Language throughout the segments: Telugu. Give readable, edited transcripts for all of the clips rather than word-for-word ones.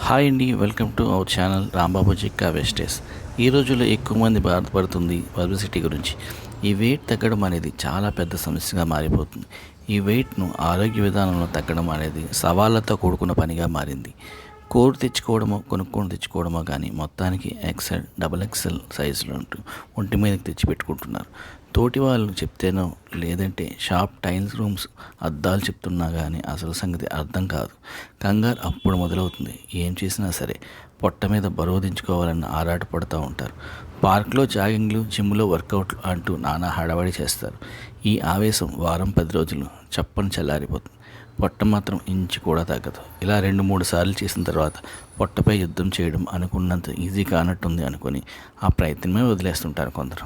హాయ్ అండి, welcome to our channel Rambabu Jikka వెస్టేస్. ఈ రోజుల్లో ఎక్కువ మంది బాధపడుతుంది పబ్లిసిటీ గురించి. ఈ వెయిట్ తగ్గడం అనేది చాలా పెద్ద సమస్యగా మారిపోతుంది. ఈ వెయిట్ను ఆరోగ్య విధానంలో తగ్గడం అనేది సవాళ్ళతో కూడుకున్న పనిగా మారింది. కోడ్ తెచ్చుకోవడమో కొనుక్కొని తెచ్చుకోవడమో కానీ మొత్తానికి ఎక్సెల్ డబుల్ ఎక్సెల్ సైజులో ఉంటూ ఒంటి మీదకి తెచ్చిపెట్టుకుంటున్నారు. తోటి వాళ్ళు చెప్తేనో లేదంటే షాప్ టైల్స్ రూమ్స్ అద్దాలు చెప్తున్నా కానీ అసలు సంగతి అర్థం కాదు. కంగారు అప్పుడు మొదలవుతుంది. ఏం చేసినా సరే పొట్ట మీద బరువు దించుకోవాలన్న ఆరాట పడుతూ ఉంటారు. పార్క్లో జాగింగ్లు, జిమ్లో వర్కౌట్లు అంటూ నానా హడావడి చేస్తారు. ఈ ఆవేశం వారం 10 రోజులు చప్పని చల్లారిపోతుంది. పొట్ట మాత్రం ఇంచు కూడా తగ్గదు. ఇలా 2-3 సార్లు చేసిన తర్వాత పొట్టపై యుద్ధం చేయడం అనుకున్నంత ఈజీ కానట్టుంది అనుకొని ఆ ప్రయత్నమే వదిలేస్తుంటారు కొందరు.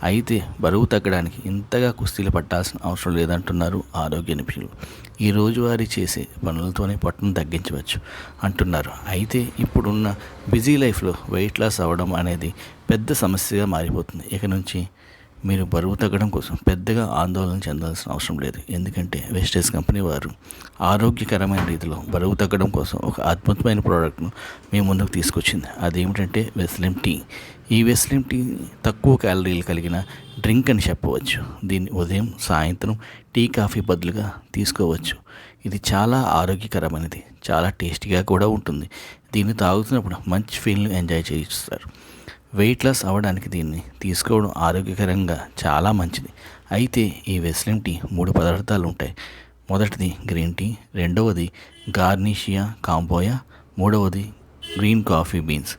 అయితే బరువు తగ్గడానికి ఇంతగా కుస్తీలు పట్టాల్సిన అవసరం లేదంటున్నారు ఆరోగ్య నిపుణులు. ఈ రోజువారీ చేసే పనులతోనే పొట్టను తగ్గించవచ్చు అంటున్నారు. అయితే ఇప్పుడున్న బిజీ లైఫ్లో వెయిట్ లాస్ అవ్వడం అనేది పెద్ద సమస్యగా మారిపోతుంది. ఇక నుంచి మీరు బరువు తగ్గడం కోసం పెద్దగా ఆందోళన చెందాల్సిన అవసరం లేదు. ఎందుకంటే వెస్టేజ్ కంపెనీ వారు ఆరోగ్యకరమైన రీతిలో బరువు తగ్గడం కోసం ఒక అద్భుతమైన ప్రోడక్ట్ను మీ ముందుకు తీసుకొచ్చింది. అదేమిటంటే వెస్లిమ్ టీ. ఈ వెస్లిమ్ టీ తక్కువ క్యాలరీలు కలిగిన డ్రింక్ అని చెప్పవచ్చు. దీన్ని ఉదయం, సాయంత్రం టీ, కాఫీ బదులుగా తీసుకోవచ్చు. ఇది చాలా ఆరోగ్యకరమైనది, చాలా టేస్టీగా కూడా ఉంటుంది. దీన్ని తాగుతున్నప్పుడు మంచి ఫీల్ని ఎంజాయ్ చేయిస్తారు. వెయిట్ లాస్ అవ్వడానికి దీన్ని తీసుకోవడం ఆరోగ్యకరంగా చాలా మంచిది. అయితే ఈ వెస్లిమ్ టీ 3 పదార్థాలు ఉంటాయి. మొదటిది గ్రీన్ టీ, రెండవది గార్నిషియా కాంబోయా, మూడవది గ్రీన్ కాఫీ బీన్స్.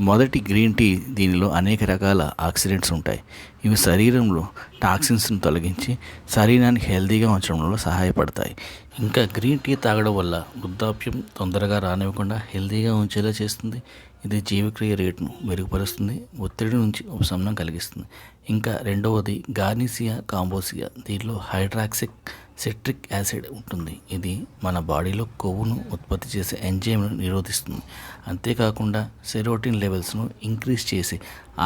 మొదటి గ్రీన్ టీ, దీనిలో అనేక రకాల ఆక్సిడెంట్స్ ఉంటాయి. ఇవి శరీరంలో టాక్సిన్స్ను తొలగించి శరీరాన్ని హెల్తీగా ఉంచడంలో సహాయపడతాయి. ఇంకా గ్రీన్ టీ తాగడం వల్ల వృద్ధాప్యం తొందరగా రానివ్వకుండా హెల్తీగా ఉంచేలా చేస్తుంది. ఇది జీవక్రియ రేటును మెరుగుపరుస్తుంది, ఒత్తిడి నుంచి ఉపశమనం కలిగిస్తుంది. ఇంకా రెండవది గార్నిసియా కాంబోసియా. దీనిలో హైడ్రాక్సిక్ సిట్రిక్ యాసిడ్ ఉంటుంది. ఇది మన బాడీలో కొవ్వును ఉత్పత్తి చేసే ఎంజైమ్ను నిరోధిస్తుంది. అంతేకాకుండా సెరోటిన్ లెవెల్స్ను ఇంక్రీజ్ చేసి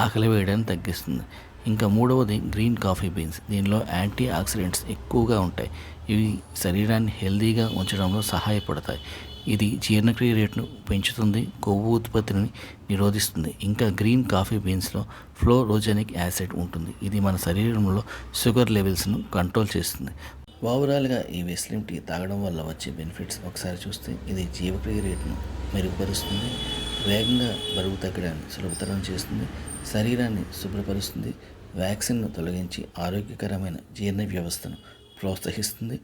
ఆకలి వేయడాన్ని తగ్గిస్తుంది. ఇంకా మూడవది గ్రీన్ కాఫీ బీన్స్. దీనిలో యాంటీ ఆక్సిడెంట్స్ ఎక్కువగా ఉంటాయి. ఇవి శరీరాన్ని హెల్తీగా ఉంచడంలో సహాయపడతాయి. ఇది జీర్ణక్రియ రేటును పెంచుతుంది, కొవ్వు ఉత్పత్తిని నిరోధిస్తుంది. ఇంకా గ్రీన్ కాఫీ బీన్స్లో ఫ్లోరోజెనిక్ యాసిడ్ ఉంటుంది. ఇది మన శరీరంలో షుగర్ లెవెల్స్ను కంట్రోల్ చేస్తుంది. ఓవరాల్గా ఈ వెస్లిమ్ టీ తాగడం వల్ల వచ్చే బెనిఫిట్స్ ఒకసారి చూస్తే, ఇది జీవక్రియ రేటును మెరుగుపరుస్తుంది, వేగంగా బరువు తగ్గడాన్ని సులభతరం చేస్తుంది, శరీరాన్ని శుభ్రపరుస్తుంది, వ్యాక్సిన్ను తొలగించి ఆరోగ్యకరమైన జీర్ణ వ్యవస్థను ప్రోత్సహిస్తుంది,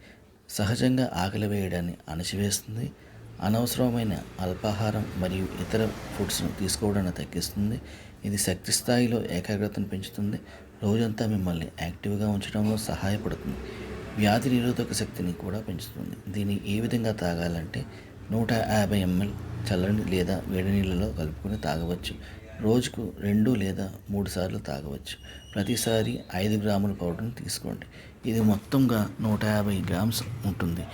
సహజంగా ఆకలి వేయడాన్ని అణచివేస్తుంది, అనవసరమైన అల్పాహారం మరియు ఇతర ఫుడ్స్ను తీసుకోవడాన్ని తగ్గిస్తుంది. ఇది శక్తి స్థాయిలో ఏకాగ్రతను పెంచుతుంది, రోజంతా మిమ్మల్ని యాక్టివ్గా ఉంచడంలో సహాయపడుతుంది, వ్యాధి నిరోధక శక్తిని కూడా పెంచుతుంది. దీన్ని ఏ విధంగా తాగాలంటే 150 ml చల్లని లేదా వేడి నీళ్ళలో కలుపుకొని తాగవచ్చు. రోజుకు 2 లేదా 3 సార్లు తాగవచ్చు. ప్రతిసారి 5 గ్రాముల పౌడర్ని తీసుకోండి. ఇది మొత్తంగా 150 గ్రామ్స్ ఉంటుంది.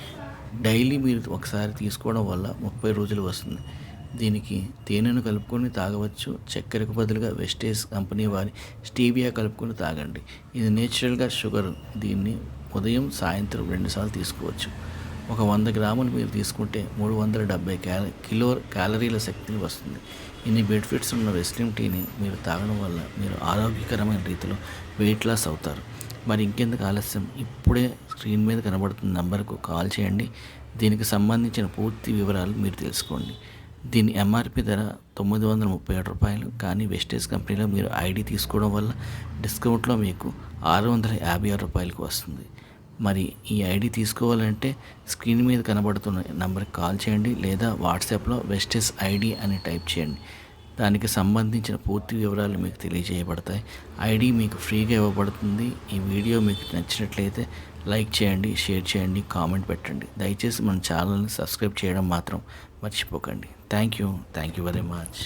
డైలీ మీరు ఒకసారి తీసుకోవడం వల్ల 30 రోజులు వస్తుంది. దీనికి తేనెను కలుపుకొని తాగవచ్చు. చక్కెరకు బదులుగా వెస్టేజ్ కంపెనీ వారి స్టీవియా కలుపుకొని తాగండి. ఇది నేచురల్గా షుగర్. దీన్ని ఉదయం, సాయంత్రం 2 సార్లు తీసుకోవచ్చు. ఒక 100 గ్రాములు మీరు తీసుకుంటే 370 కిలో క్యాలరీల శక్తిని వస్తుంది. ఇన్ని బెనిఫిట్స్ ఉన్న వెస్లిమ్ టీని మీరు తాగడం వల్ల మీరు ఆరోగ్యకరమైన రీతిలో వెయిట్ లాస్ అవుతారు. మరి ఇంకెందుకు ఆలస్యం, ఇప్పుడే స్క్రీన్ మీద కనబడుతున్న నెంబర్కు కాల్ చేయండి. దీనికి సంబంధించిన పూర్తి వివరాలు మీరు తెలుసుకోండి. దీని ఎంఆర్పి ధర ₹937. కానీ వెస్టేజ్ కంపెనీలో మీరు ఐడి తీసుకోవడం వల్ల డిస్కౌంట్లో మీకు ₹656 వస్తుంది. మరి ఈ ఐడి తీసుకోవాలంటే స్క్రీన్ మీద కనబడుతున్న నెంబర్కి కాల్ చేయండి, లేదా వాట్సాప్లో వెస్టేజ్ ఐడి అని టైప్ చేయండి. దానికి సంబంధించిన పూర్తి వివరాలు మీకు తెలియజేయబడతాయి. ఐడి మీకు ఫ్రీగా ఇవ్వబడుతుంది. ఈ వీడియో మీకు నచ్చినట్లయితే లైక్ చేయండి, షేర్ చేయండి, కామెంట్ పెట్టండి. దయచేసి మన ఛానల్ని సబ్స్క్రైబ్ చేయడం మాత్రం మర్చిపోకండి. Thank you very much.